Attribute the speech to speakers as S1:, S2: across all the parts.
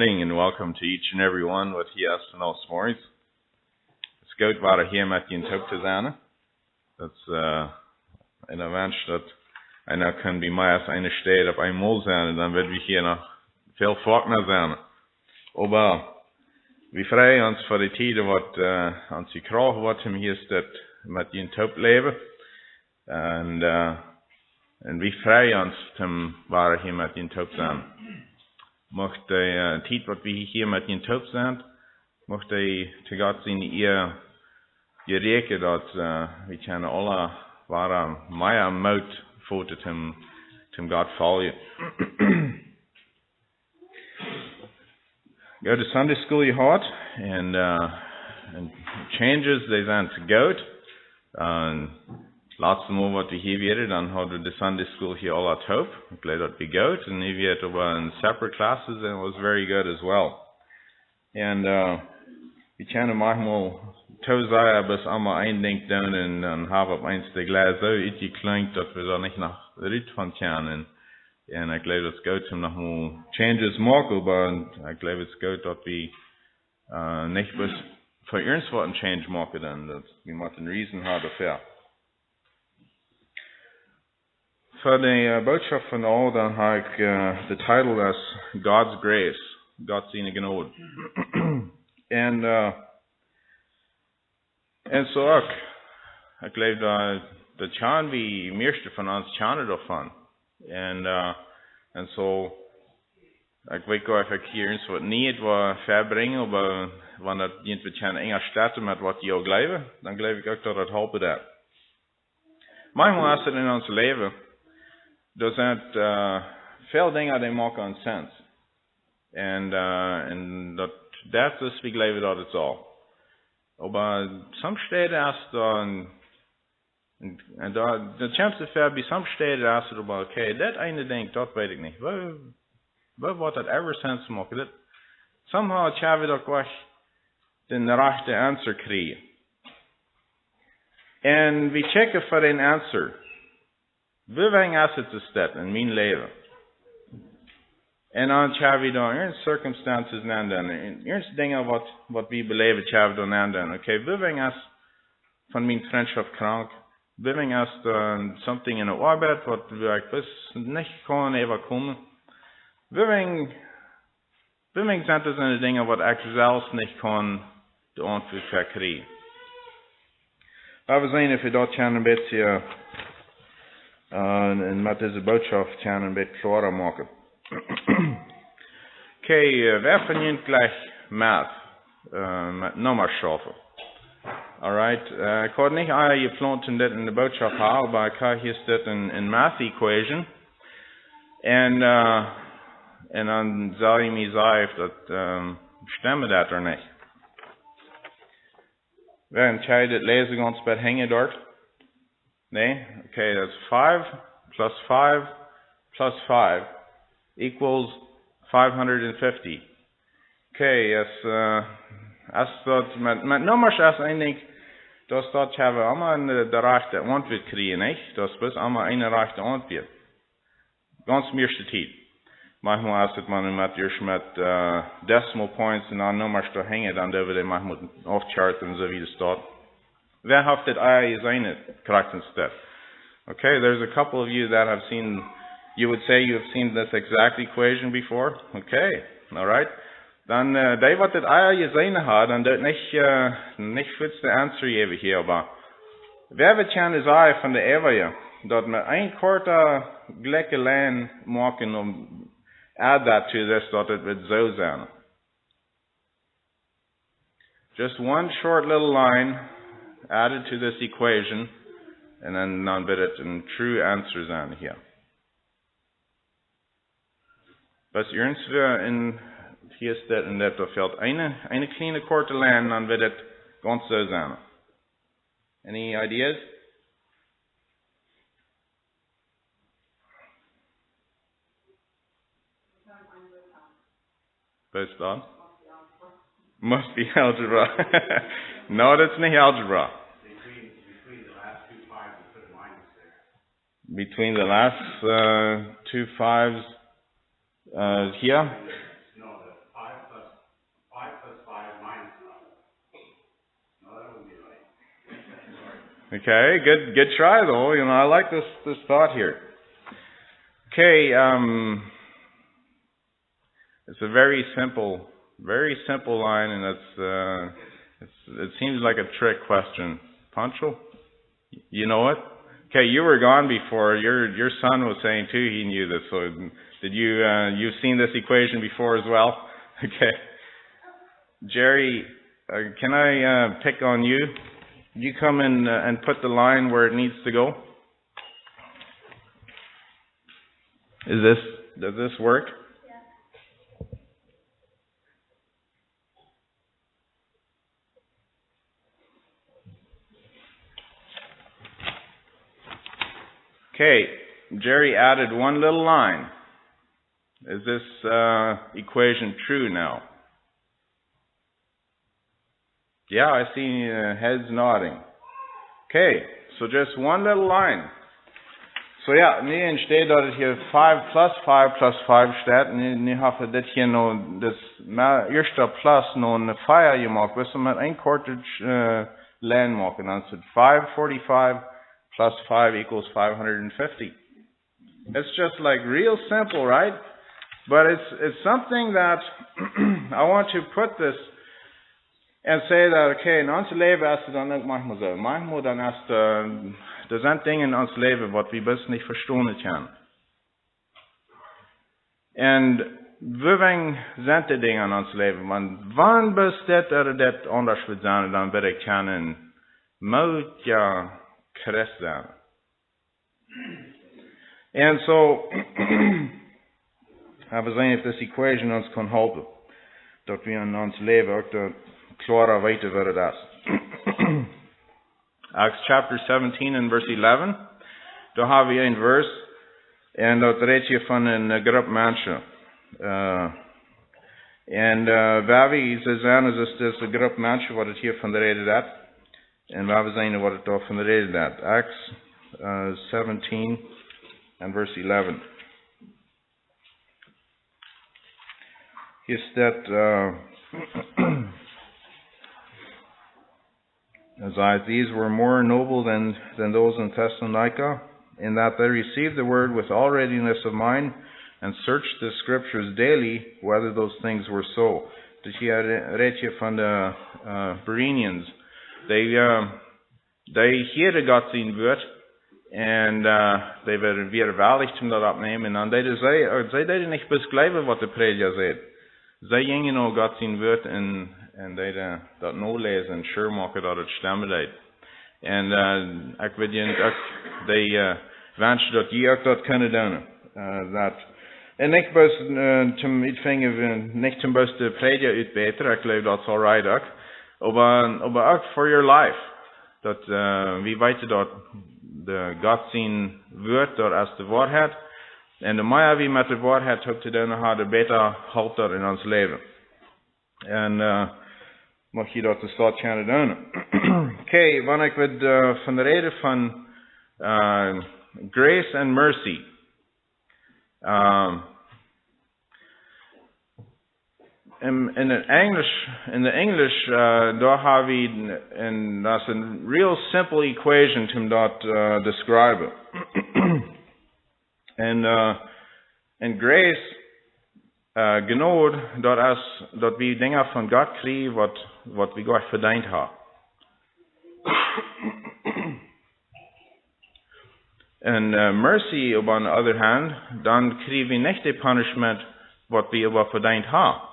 S1: morning and welcome to each and every one wat hier is van ons morgens. Het is goed waar hier met je top te zijn. Dat is een wens dat einer kan bij mij als eine steht op een mol zijn en dan werden we hier nog veel volkner zijn. Maar we vrij ons voor de tijden wat ons die kracht wat hem hier staat met je top leven. En we vrij ons hem waar hier met je top zijn. Mocht de tijd wat we hier met je top zijn, mocht hij te God zijn je reken dat we kunnen alle waar mij moed voort hem God volgen. Go to Sunday school je had and changes they zijn te goed. Laatste Mal wat we hier werden, dan hadden we de Sunday school hier al at hope. Ik geloof dat we goed. En we hadden wel in separate classes and it was very good as well. En we kunnen manchmal toezagen bis allemaal één ding doen en dan hebben we opeens de glas zo iets klinkt dat we daar niet nog eruit van kunnen. En ik geloof dat het goed om nogmaals changes maken, maar ik geloof het goed dat we niet bis voor ons wat een change maken dan. Dat we moeten een reason hebben dafür. Voor de boodschap van al, dan heb ik de titel als God's Grace, God's Gnade. En zo ook, ik geloof dat Jan wie meeste van ons kennen daarvan. En zo, ik weet niet of ik hier eens wat niet wil verbrengen, maar wanneer dat iemand kan enger starten met wat je geloven, dan geloof ik ook dat het helpen dat. Manchmal is het in ons leven. Er zijn veel dingen die maken sens. En dat is, we geloven dat het al. Maar soms steden is dan, en de chance is bij soms steden is het maar, oké, dat ene ding, dat weet ik niet. Wat wordt dat ever sens maken? Dat, somehow hebben we dat wel de rechte answer krijgen. En we checken voor een answer. Wie is het te stellen in mijn leven? En dan hebben we dan eerst circumstances en dan eerst dingen wat we beleven hebben dan dan. Oké, wie is van mijn vriendschap krank? Wie is dan something in de arbeid wat ik wist niet kon overkomen? Wie zijn het de dingen wat ik zelfs niet kon de antwoord krijgen? Maar we zien of we dat een beetje en met deze boodschap kan een beetje klarer maken. Oké, we gaan gleich met nummers schaffen. Alright, ik had niet gepland om dit in de boodschap te halen, maar ik heb hier staat een math equation. En dan zal je me zeggen of dat stemmen dat of niet. We entscheiden het lezen ons bij hängen dort. Nee? Okay, that's 5 plus 5 plus 5 equals 550. Okay, yes, als dat met nummers als een ding, dat hebben we allemaal de rechte antwoord krijgen, niet? Dat is best allemaal een rechte antwoord. Ganz meeste tijd. Manchmal als het man met decimal points en dan nummers te hangen, dan doen we die manchmal off-chart en zo wie het staat. Where have that I is it correct instead? Okay, there's a couple of you that have seen, you would say you have seen this exact equation before. Okay, all right. Dan die wat dat I gezien had, dan dat niet goed de answer geven hier, maar we hebben het zeggen van de eeuwen, dat we een korte gelijke lijn maken om add that to this, dat het wordt zo zijn. Just one short little line added to this equation, and then wird it a true answer sein hier. Was ernst in hier steht in dat feld eine kleine korte lijn, dann wird it ganz so sein. Any ideas? Was that? Must be algebra. No, that's not algebra. Between the last two fives here?
S2: No, the 5
S1: Okay, good try though. You know, I like this thought here. Okay, it's a very simple line, and it seems like a trick question. Pancho, you know it? Okay, you were gone before. Your son was saying too he knew this. So did you? You've seen this equation before as well? Okay, Jerry, can I pick on you? You come in and put the line where it needs to go. Does this work? Okay, Jerry added one little line. Is this equation true now? Yeah, I see heads nodding. Okay, so just one little line. So ja, nu entsteht dat hier 5 plus 5 plus 5 staat. En nu have dit hier nou, das eerste plus nou een fire gemaakt. We zullen met een korte lijn maken. Dan is het 545 plus 5 equals 550. It's just like real simple, right? But it's something that I want to put this and say that, okay, in ons leven is het dan ook manchmal zo. Manchmal dan is er zijn dingen in ons leven wat we best niet verstaan kunnen. En we zijn de dingen in ons leven, want wanneer best dit anders wordt zijn, dan wil ik kunnen moet ja Christ zijn. En zo, we zien of this equation ons kan helpen, dat we in ons leven ook de klarer weten wat het is. Acts chapter 17 and verse 11. Daar hebben we een vers. En dat redt je van een groep mensen. En waar we zijn, is dus een groep mensen wat het hier van de reden dat. En waar we zijn wat het daar van de reden dat. Acts 17 and verse 11. Hier staat... As these were more noble than those in Thessalonica, in that they received the word with all readiness of mind, and searched the scriptures daily whether those things were so. Dus hier redt je van de Bereans. They heerde God zijn woord, en they werden weer wellicht om dat opnemen, en dan deden zij deden niet beschrijven wat de prediger zei. Zij gingen nou God zijn woord en deden dat nou lezen en sure maken dat het stemmen deed. En ik weet je ook, die wensen dat je ook dat kunnen doen. En niet best zum uitvingen, niet zum best de prediger uitbeteren, ik geloof dat is alright ook. Maar ook voor your life. Dat wie weten dat de God zijn woord dat als de waarheid. En de meer wie met de waarheid hebben te doen hadden, beter helpt dat in ons leven. En mag je dat de stad kunnen doen. Oké, wanneer ik wil van de reden van grace and mercy. In de English, daar hebben we, en dat is een real simple equation om dat describen. En grace, Gnade, dat we dingen van God krijgen wat we God verdiend hebben. En mercy, op de andere hand, dan krijgen we niet de punishment wat we over verdiend hebben.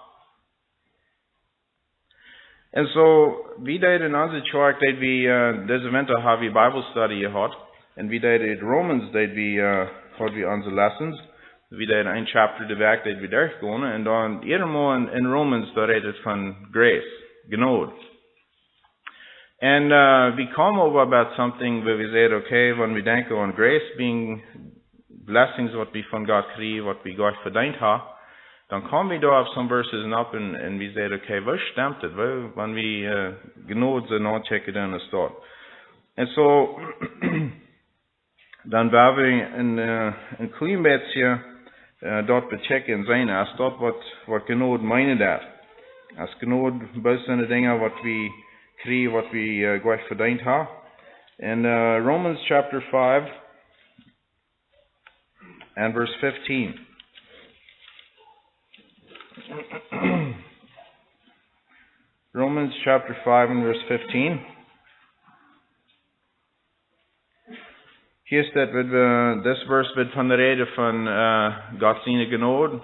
S1: En zo, we deden in onze kerk, dat we deze winter hebben we Bible study gehad. En we deden in Romans, dat we hadden we onze lessons. We deden een chapter de werk dat we doorgaan. En dan helemaal in Romans, daar redt het van grace, Gnade. En we komen over about something where we said, okay, when we denken aan grace being blessings wat we van God krijgen, wat we God verdiend hebben, dan komen we daar op some verses op en we zeggen, okay, waar stemt het? Wanneer we Gnade zijn aanchecken dan is dat. En zo, dan waar we een klein beetje dat bechecken zijn, als dat wat Gnade meinen dat. Als Gnade best zijn de dingen wat we krijgen, wat we God verdiend hebben. In Romans chapter 5 and verse 15. Romans chapter 5 and verse 15. Hier staat, this verse wird von der Rede von Gods genade,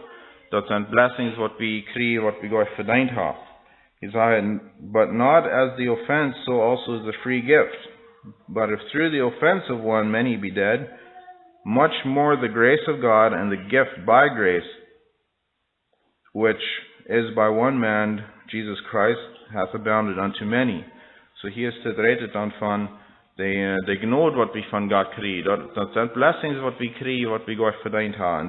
S1: dat zijn blessings what we krijgen, what we God verdiend have. He said, but not as the offense, so also is the free gift. But if through the offense of one many be dead, much more the grace of God and the gift by grace, which is by one man, Jesus Christ, hath abounded unto many. So hier staat redet dan van de genade wat we van God krijgen. Dat zijn blessings wat we krijgen, wat we God verdiend hebben. En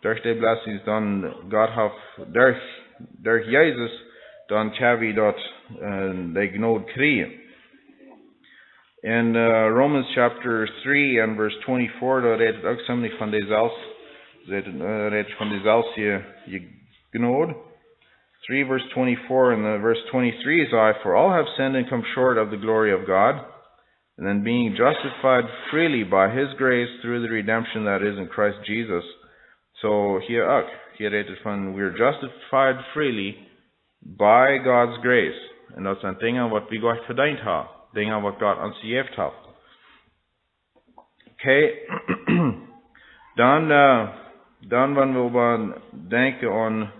S1: durch die blessings dan God heeft, durch Jezus, dan kan we dat de genade krijgen. In Romans chapter 3 and verse 24, daar redt ook something van dezelfde genade. 3 verse 24 and verse 23 is, for all have sinned and come short of the glory of God, and then being justified freely by His grace through the redemption that is in Christ Jesus. So hier redt het van, we're justified freely by God's grace. En dat zijn dingen wat we God verdiend hebben. Dingen wat God ons gegeven heeft. Okay. Dan wanneer we denken aan,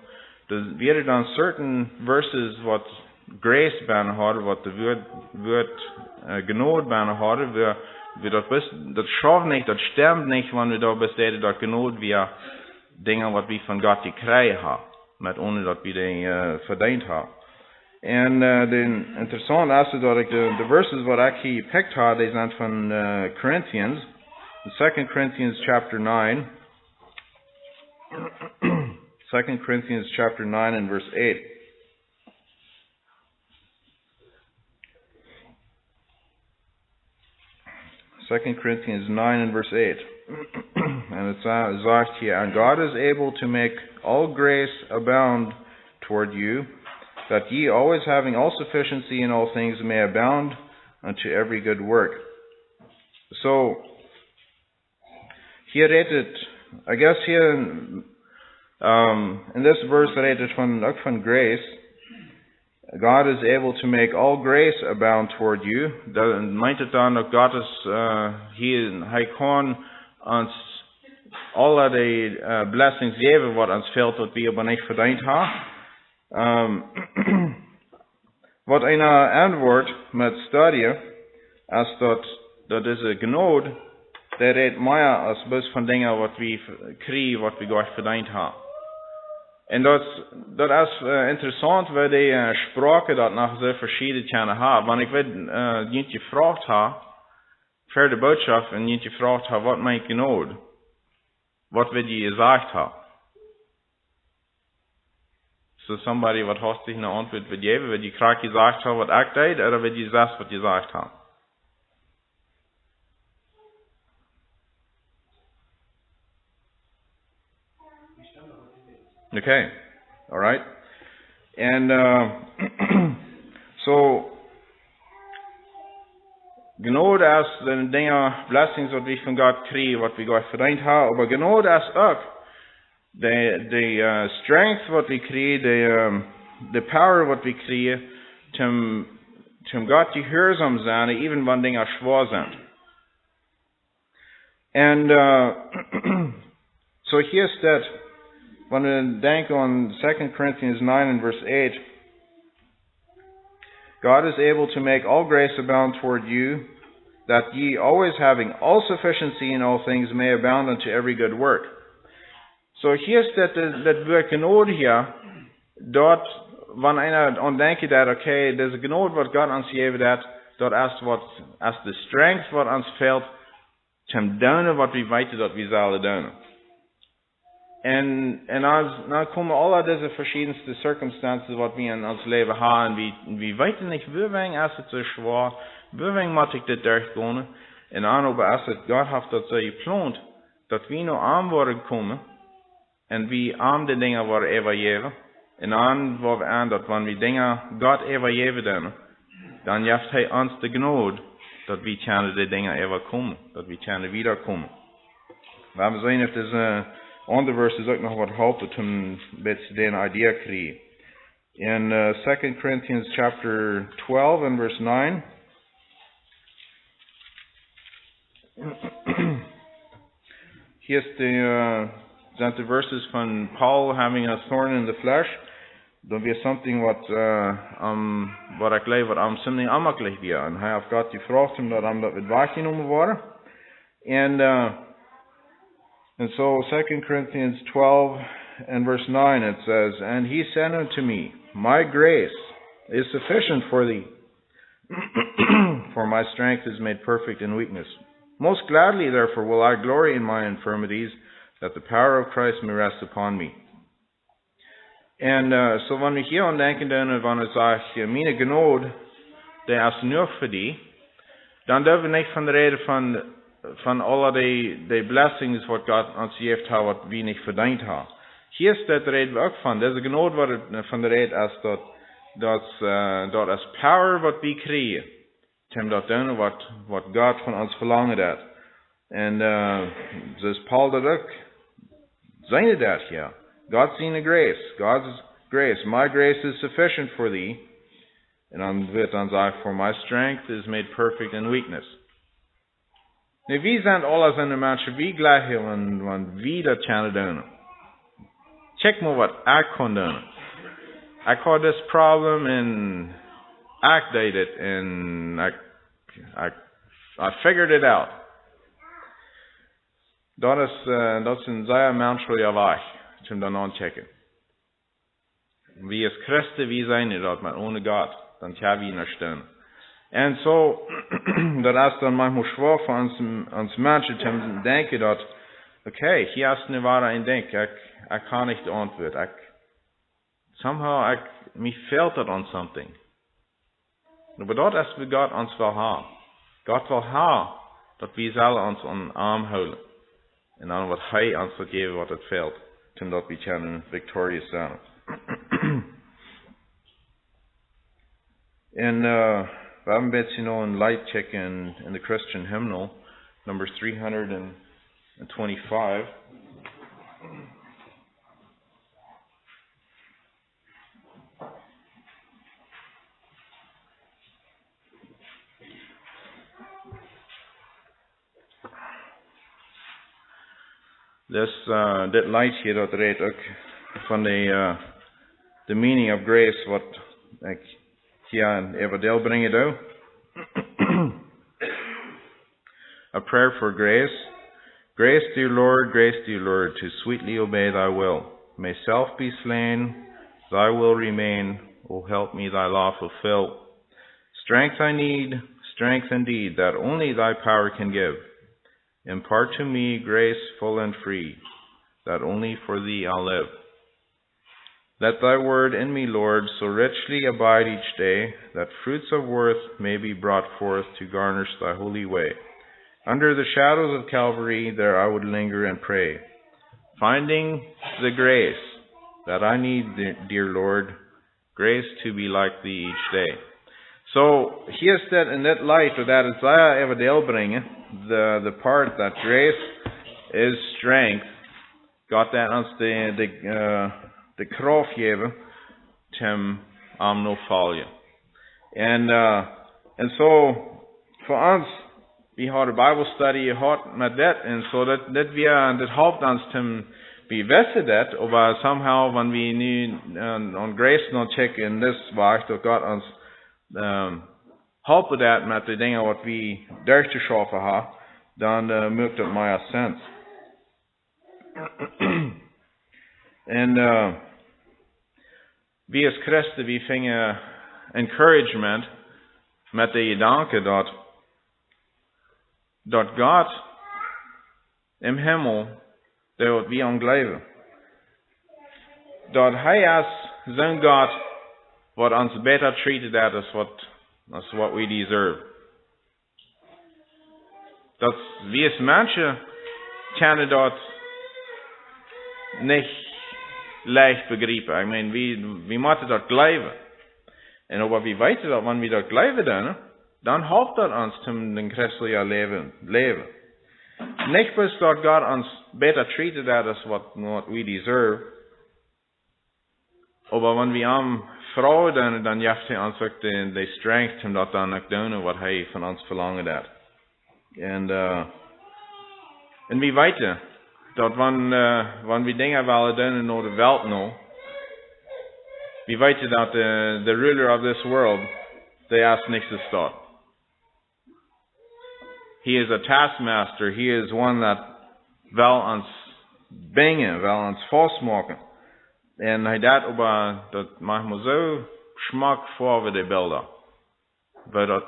S1: weer dan certain verses wat grace bijna hadden, wat de woord genade bijna hadden, we dat schaft niet, dat stemmt niet, wanneer we daar besteden dat genade weer dingen wat we van God gekregen hebben, met ohne dat we die verdiend hebben. En de interessante is dat ik de verses wat ik hier gepikt heb, die zijn van Corinthians, 2 Corinthians chapter 9. 2 Corinthians chapter 9 and verse 8. Second Corinthians 9 and verse 8. And it says here, and God is able to make all grace abound toward you, that ye always having all sufficiency in all things may abound unto every good work. So, hier redet, I guess here in this verse redet van grace, God is able to make all grace abound toward you. Dat meint het dan dat God is, hij kan ons alle de blessings geven wat ons veld wat we aber niet verdiend hebben. Wat een antwoord met studie, als dat is een genade, dat redt meer als bus van dingen wat we krijgen, wat we God verdiend hebben. En dat is interessant, weil die Sprache dat nog so verschieden kunnen hebben. Want ik weet, niet gevraagd heb, voor de Botschaft, en niet gevraagd heb, wat meint genade? Wat wil je gezegd hebben? So somebody wat hast dich eine Antwort wil geven, wil je graag gezegd hebben wat ik deed, oder wil je zelfs wat gezegd hebben? Okay, all right. And so, genade is de dingen, blessings wat we van God krijgen, wat we God verdiend hebben, maar genade is ook de strength wat we krijgen, de power wat we krijgen, om God gehoorzaam zijn, even wanneer dingen zwaar zijn. En so hier staat, when we denk on 2 Corinthians 9 and verse 8, God is able to make all grace abound toward you, that ye always having all sufficiency in all things may abound unto every good work. So hier staat dat woord genade hier, dort, wanneer einer aan denkt dat, okay, deze genade wat God ons gegeven heeft, dat is wat, als de strength wat ons fehlt, om doen wat we weten dat we zullen doen. En dan komen alle deze verschillende circumstances wat we in ons leven hebben. We weten niet, waarom is het zo zwaar, waarom moet ik dit durchgaan. En dan als het God heeft dat zo gepland, dat we nog aan worden komen, en we aan de dingen worden evalueren. En dan worden we aan dat wanneer we dingen God evalueren doen, dan geeft hij ons de genade, dat we kunnen die dingen even komen, dat we kunnen wiederkomen. We hebben zien of deze andere verses ook nog wat helpt om een beetje die idee te krijgen. In 2 Corinthians chapter 12 and verse 9. Hier zijn de verses van Paul having a thorn in the flesh. Dan weer something wat ik leef, wat ziemlich aanmakkelijk weer. En hij heeft God gevraagd om dat het waargenomen worden. And so 2 Corinthians 12 and verse 9 it says, "And he said unto me, My grace is sufficient for thee, for my strength is made perfect in weakness. Most gladly therefore will I glory in my infirmities, that the power of Christ may rest upon me." En so wanneer we hier aan denken doen, wanneer ik zeg, mijn Gnade, die is genoeg voor die, dan durven we niet van de reden van alle die blessings wat God ons geeft, wat we niet verdiend hebben. Hier staat de reden ook van. Deze Gnade wat van de reden is dat is power wat we krijgen. Om dat doen wat God van ons verlangt dat. En zoals Paul dat ook zei dat hier. God's seen grace. God's grace. My grace is sufficient for thee. En dan wird dan zeggen, for my strength is made perfect in weakness. Nu, wie zijn alle zijn de mensen, wie gleich hier, want wie dat kunnen doen. Check maar wat ik kan doen. Ik had this problem en ik deed het en I figured it out. Dat is een zeer menselijke weg. Om dan aanchecken. Wie is Christen, wie zijn er dat, maar ohne God, dan kan we niet staan. En zo, dat is dan manchmal schwer voor ons mensen om te denken dat, oké, hier is een ware een denk, ik kan niet de antwoord. Somehow, me fehlt dat on something. Maar dat is wat God ons wil hebben. God wil hebben dat we zullen ons aan de arm houden. En dan wat Hij ons wil geven wat het fehlt. Omdat we kunnen victorious zijn. En we hebben een beetje nog een light check in the Christian hymnal, number 325. Dit light hier, dat redt ook van de meaning of grace, wat ik hier even deel brengen doe. A prayer for grace. Grace, dear Lord, to sweetly obey thy will. May self be slain, thy will remain. O help me thy law fulfill. Strength I need, strength indeed, that only thy power can give. Impart to me grace full and free, that only for thee I'll live. Let thy word in me, Lord, so richly abide each day, that fruits of worth may be brought forth to garnish thy holy way. Under the shadows of Calvary, there I would linger and pray, finding the grace that I need, dear Lord, grace to be like thee each day. So, hier staat in that light, dat het zij even deel brengen, the part that grace is strength, God dat ons de kracht geven, om no vallen. En so, voor ons, we hadden Bible study gehad met dat, en so dat helpt ons te bewissen dat, aber somehow, when we nu on grace nog checken in this waar, dat God ons helpen dat met de dingen wat we durch te schaffen hebben, dan maakt dat meer sens. En we als Christen, we vingen encouragement met de gedanke dat God im Himmel, dat we aan geloven, dat Hij is zo'n God wat ons beter treated as what we deserve. Dat we als mensen kunnen dat niet leicht begrijpen. I mean, we moeten dat geloven. En aber we weten dat wanneer we dat geloven doen, dan helpt dat ons om den christelijke leven. Nicht bis dat God ons beter treated as what we deserve. Aber wenn wir am Frau, dan jaft hij ons ook de strength om dat dan ook doen wat hij van ons verlangt dat. En wie weten dat wanneer we dingen willen doen naar de wereld nou, we weten dat the ruler of this world, they ask niks te start. He is a taskmaster. He is one that wil ons bingen, wil ons vastmaken. En hij dat manchmal zo smak voor we de beelden. Weil dat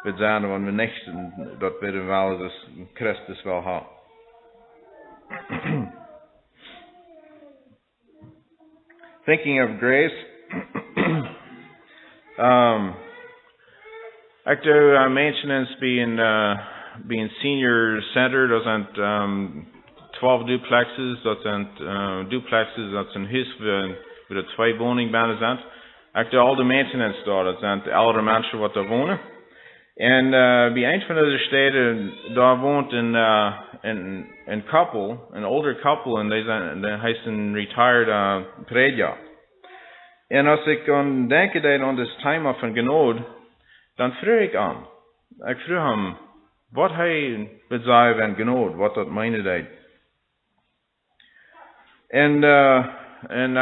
S1: we zijn wanneer we niks, dat we de wel dus Christus wel hebben. Thinking of grace. Ik doe maintenance being senior center. Dat zijn 12 duplexes. Dat zijn duplexes. Dat zijn huis waar de 2 woningbanden zijn. Ik doe al de maintenance daar. Dat zijn de oudere mensen wat daar wonen. En bij een van deze steden, daar woont een couple, een older couple, en hij is een retired prediger. En als ik dan denk aan dit thema van Gnade, dan vraag ik aan. Ik vraag hem, wat hij bezaaien van Gnade, wat dat meent hij. En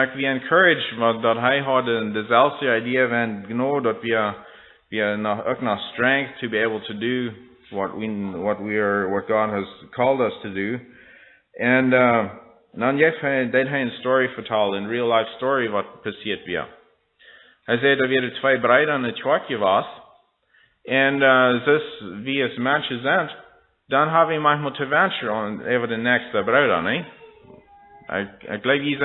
S1: ik ben encouraged, dat hij had dezelfde idee van Gnade, dat we ook nog strength to be able to do what God has called us to do. En dan deed hij een story verteld, een real life story wat passiert weer. Hij zei dat we 2 bruiden in het kwartje was. En dus wie es mensen zijn, dan hebben we manchmal te wensen over de nächste bruid, nee? Ik glaube, die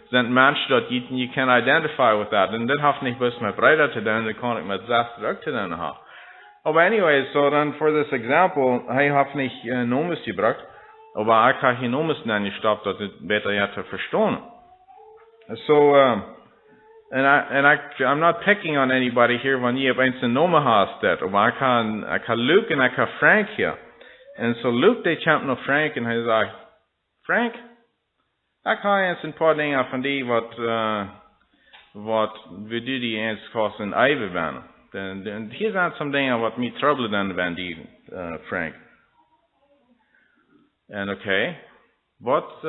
S1: zijn mensen dat je kan identify with that. En dat heeft niet best met bruiden te doen, dat kan ik met 6 ook te doen hebben. Maar anyway, so dan voor this example, hij heeft niet nummers gebracht. Maar ik heb geen nummers nemen gestapt, dat het beter je te verstaan. So, I'm not picking on anybody here when je opeens een nummer hast dat. Maar ik kan Luke en ik kan Frank hier. En so Luke, die komt naar Frank en hij zegt, Frank, ik ga eens een paar dingen van die wat we die eens kosten even ben. Hier zijn some dingen wat me trouble dan van die, Frank. En oké, wat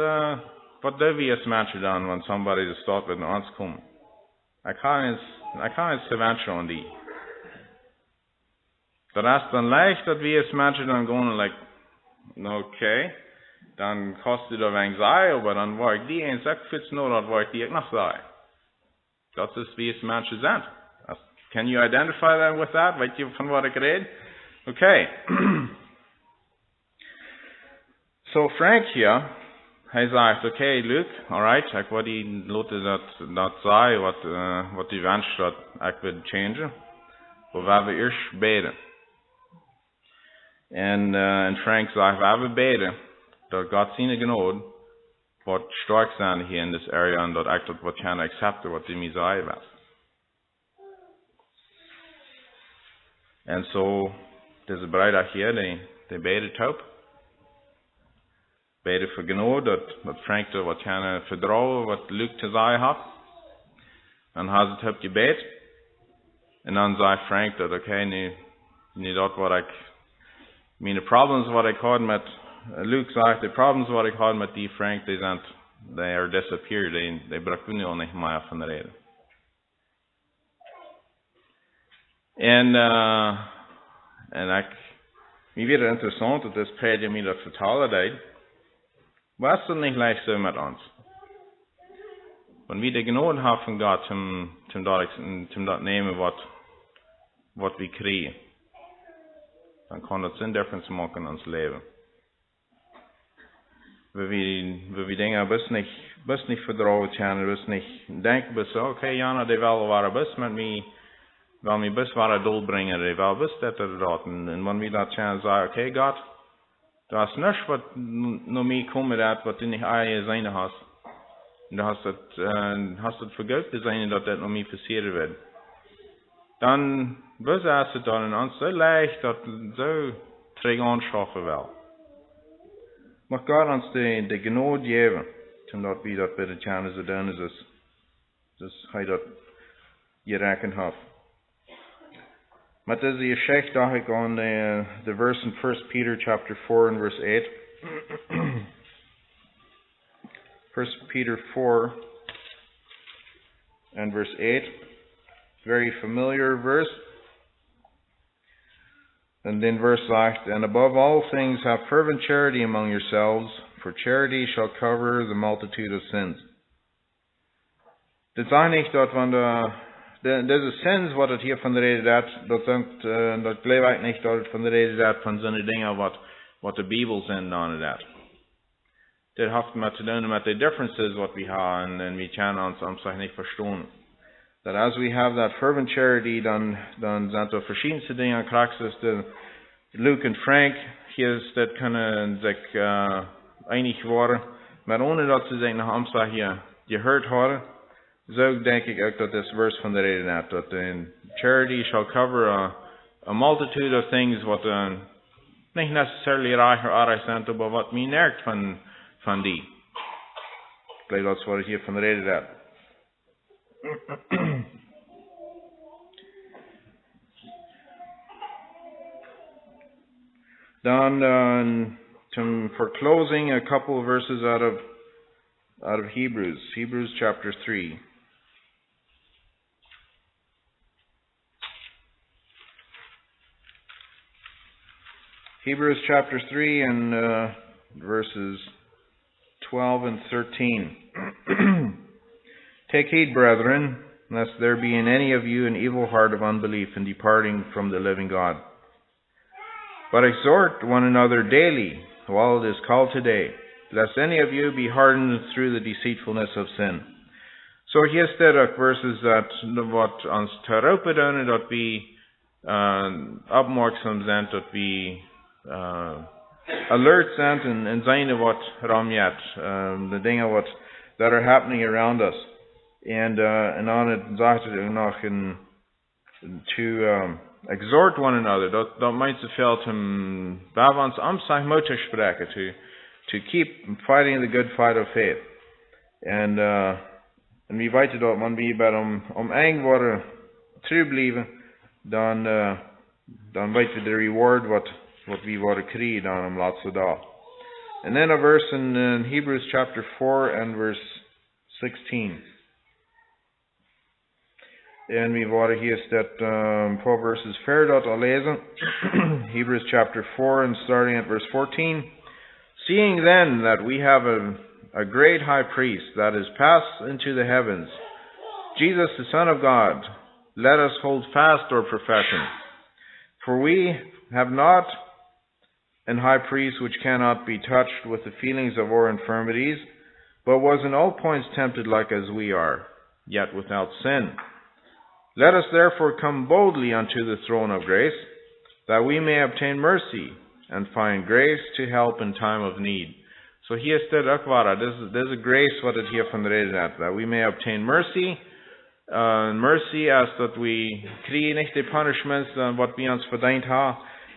S1: doen we als mensen dan, wanneer somebody de stad met ons komt? Ik ga eens te wensen aan die. Dat is dan leicht dat we als mensen dan gewoon, like, oké, dan kost het er weinig zijn, maar dan word ik die eens ook fit nou, dat word ik die ook nog zijn. Dat is wie als mensen zijn. Can you identify that with that? Weet je van wat ik red? Oké. So Frank hier, hij zegt, oké, Luke, alright, ik wil die laten dat zijn, wat die wens dat ik wil changen. Maar we eerst beden. En Frank zegt, we beden, dat God zijn Gnade wat sterk zijn hier in this area en dat ik dat wat kan accepten wat die mij zei was. En zo, deze bruid hier, die beden top. Beden voor Gnade, dat Frank dat wat kan vertrouwen, wat Luke te zeggen had. En hij het op gebed. En dan zei Frank dat oké, niet dat wat ik, mijn problems wat ik had met, Luke zegt, de problems wat ik had met die Frank, they are disappeared, die brachten nu al niet meer van de reden. En ik, mij weer interessant, dat is Prediger mij dat vertalen deed. Was het niet leicht zo met ons? Wanneer we de Gnade hebben van God, om dat nemen wat we krijgen, dan kan dat een difference maken in ons leven. We dingen best niet vertrouwen kunnen, best niet denken, best oké, Jana, die wil waren best met mij, wil mij best waar doel brengen, die wil best dat er dat. En wanneer we dat kunnen zeggen, oké, God, dat is niks wat naar mij komt dat wat du niet eigen zijn hast. En du hast het vergooid te zijn dat dat naar mij passeren wird. dan was het dan in ons zo leicht dat zo terug aanschaffen wel. Mag God ons de Gnade geven, zodat we dat bij de tjane zo doen is, dus hij dat je rekend heeft. Maar het is die geschichte dat ik aan de verse in 1 Peter chapter 4 and verse 8. 1 Peter 4 and verse 8. Very familiar verse. And then verse 8. And above all things have fervent charity among yourselves, for charity shall cover the multitude of sins. Dit is niet dat van deze sins wat het hier van de reden dat blijft ik niet dat het van de reden dat van zo'n dingen wat de Bijbel zegt dan dat. Dit heeft met te doen met de differences wat we hebben en we kunnen ons amstag niet verstaan. That as we have that fervent charity, dan zijn er verschillende dingen krachtens. Luke en Frank, hier dat kunnen zich einig worden, maar ohne dat ze zich nog amstag hier gehoord hadden. Zo denk ik ook dat dit vers van de reden heeft. Dat charity shall cover a multitude of things wat niet necessarily reich of arg zijn, maar wat mij nerkt van die. Ik geloof dat is wat het hier van de reden heeft. Dan for closing, a couple of verses out of Hebrews chapter 3. Hebrews chapter 3 and verses 12 and 13. Take heed, brethren, lest there be in any of you an evil heart of unbelief in departing from the living God. But exhort one another daily, while it is called today, lest any of you be hardened through the deceitfulness of sin. So hier staat ook verses dat wat ons te roepen doen, dat we opmerkzaam zijn, dat we alert zijn en zijn wat ramjet, de dingen wat that are happening around us. And on het zegt het ook nog to exhort one another. Dat meint zoveel waar we ons amstag moeten spreken, to keep fighting the good fight of faith. En we weten dat wanneer we om eng worden terugblijven, dan weten we de reward wat we worden krijgen dan om laatste dag. And then a verse in Hebrews chapter 4 and verse 16. En we worden hier staat 4 verses verder al lezen. Hebrews chapter 4 and starting at verse 14. Seeing then that we have a great high priest that is passed into the heavens, Jesus the Son of God, let us hold fast our profession. For we have not an high priest which cannot be touched with the feelings of our infirmities, but was in all points tempted like as we are, yet without sin. Let us therefore come boldly unto the throne of grace, that we may obtain mercy and find grace to help in time of need. So hier staat ook waar, this is grace wat het hier van de reden heeft, that we may obtain mercy, mercy as that we krijgen niet de punishments wat we ons verdiend hebben,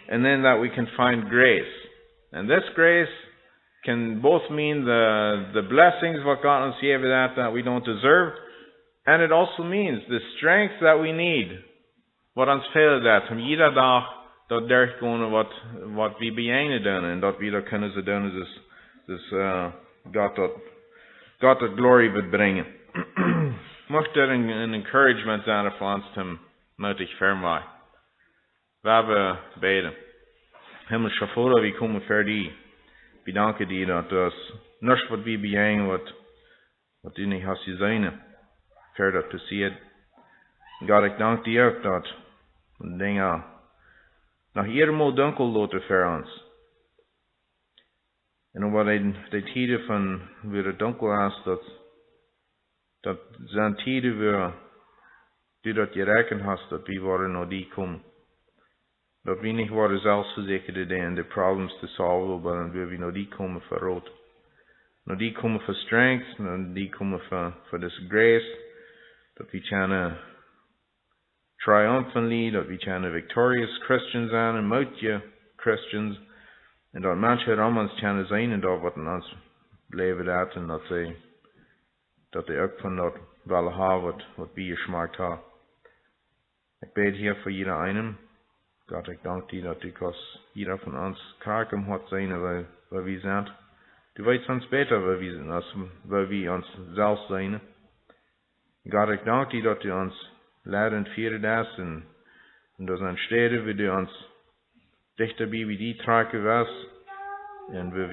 S1: and then that we can find grace. And this grace can both mean the blessings what God ons geven that we don't deserve, and it also means the strength that we need. Wat ons veel dat om iedere dag dat doorgaan wat we bijeen doen en dat we dat kunnen ze doen dus God dat glory wil brengen. Mocht er een encouragement zijn voor ons om nötig vermaak. We hebben beden. Himmlische Vader, we komen voor die. We danken die dat ons niks wat we bijeen wat u niet has gezien. Voor dat passiert. God, ik dank die ook dat dingen nog eenmaal donker laten voor ons. En omdat de tijden van weer het donker is, dat zijn tijden weer die dat je rekent hast, dat we worden naar die komen. Dat we niet worden zelfverzekerd in de problems te solven, maar dan willen we naar die komen voor rood. Naar die komen voor strength, naar die komen voor this grace, dat we kunnen
S2: triumphantly, dat we kunnen victorious Christians zijn en moedige Christians. En dat mensen ramens kunnen zijn en dat wat in ons leven laten. En dat die ook van dat willen hebben wat we geschmaakt hebben. Ik bid hier voor ieder einen. God, ik dank dir, dat ik als jeder van ons kraak om hat zijn waar we zijn. Du weet ons beter waar we zijn, als waar we ons zelf zijn. God, ik dank dir, dat du ons leidt en vierde das en dat zijn steden waar du ons dichter bij wie die traken was. En waar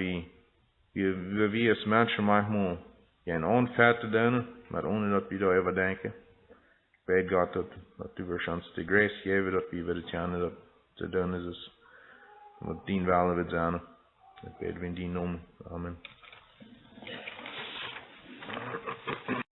S2: we als mensen manchmal geen onverte doen, maar ohne dat we daarover denken. Ik bid God dat du ons de grace geven, dat we willen tjenen dat te doen is, wat dien willen we zijn. Ik bid in die naam. Amen.